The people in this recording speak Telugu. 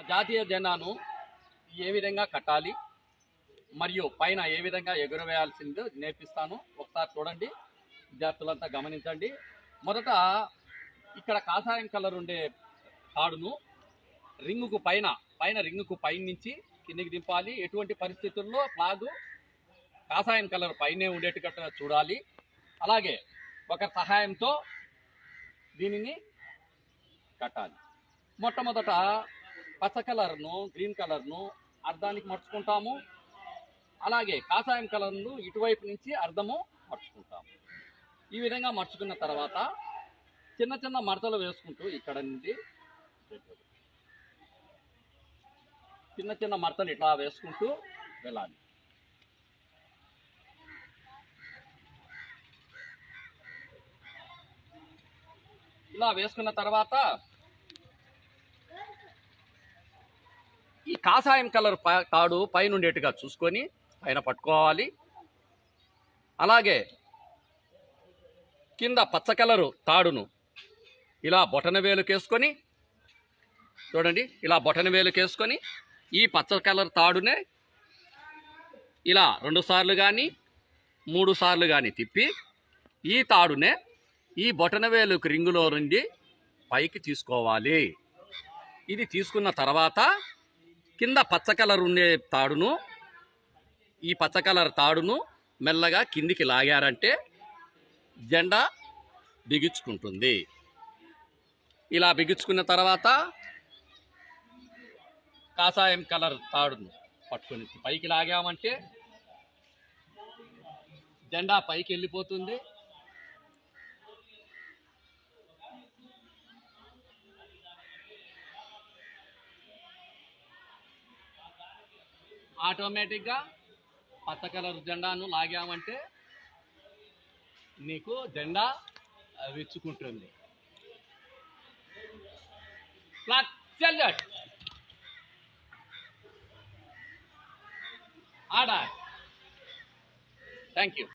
జాతీయ జెండాను ఏ విధంగా కట్టాలి మరియు పైన ఏ విధంగా ఎగురవేయాల్సిందో నేర్పిస్తాను. ఒకసారి చూడండి, విద్యార్థులంతా గమనించండి. మొదట ఇక్కడ కాషాయం కలర్ ఉండే తాడును రింగుకు పైన రింగుకు నుంచి కిందికి దింపాలి. ఎటువంటి పరిస్థితుల్లో ఫ్లాగు కాషాయం కలర్ పైనే ఉండేట్టుగా చూడాలి. అలాగే ఒకరి సహాయంతో దీనిని కట్టాలి. మొట్టమొదట పచ్చ కలర్ను గ్రీన్ కలర్ను అర్ధానికి మర్చుకుంటాము. అలాగే కాషాయం కలర్ను ఇటువైపు నుంచి అర్ధము మర్చుకుంటాము. ఈ విధంగా మర్చుకున్న తర్వాత చిన్న చిన్న మడతలు వేసుకుంటూ ఇక్కడ నుండి చిన్న చిన్న మడతలు ఇట్లా వేసుకుంటూ వెళ్ళాలి. ఇలా వేసుకున్న తర్వాత ఈ కాషాయం కలర్ తాడు పైన ఉండేట్టుగా చూసుకొని పైన పట్టుకోవాలి. అలాగే కింద పచ్చ కలరు తాడును ఇలా బొటన వేలుకేసుకొని చూడండి, ఇలా బొటన వేలుకేసుకొని ఈ పచ్చ కలర్ తాడునే ఇలా 2 సార్లు కానీ 3 సార్లు కానీ తిప్పి ఈ తాడునే ఈ బొటన వేలుకు రింగులో నుండి పైకి తీసుకోవాలి. ఇది తీసుకున్న తర్వాత కింద పచ్చ కలర్ ఉండే తాడును ఈ పచ్చ కలర్ తాడును మెల్లగా కిందికి లాగారంటే జెండా బిగించుకుంటుంది. ఇలా బిగించుకున్న తర్వాత కాషాయం కలర్ తాడును పట్టుకొని పైకి లాగామంటే జెండా పైకి వెళ్ళిపోతుంది. ఆటోమేటిక్గా పచ్చ కలర్ జెండాను లాగామంటే నీకు జెండా విచ్చుకుంటుంది. ఆర్డర్. Thank you.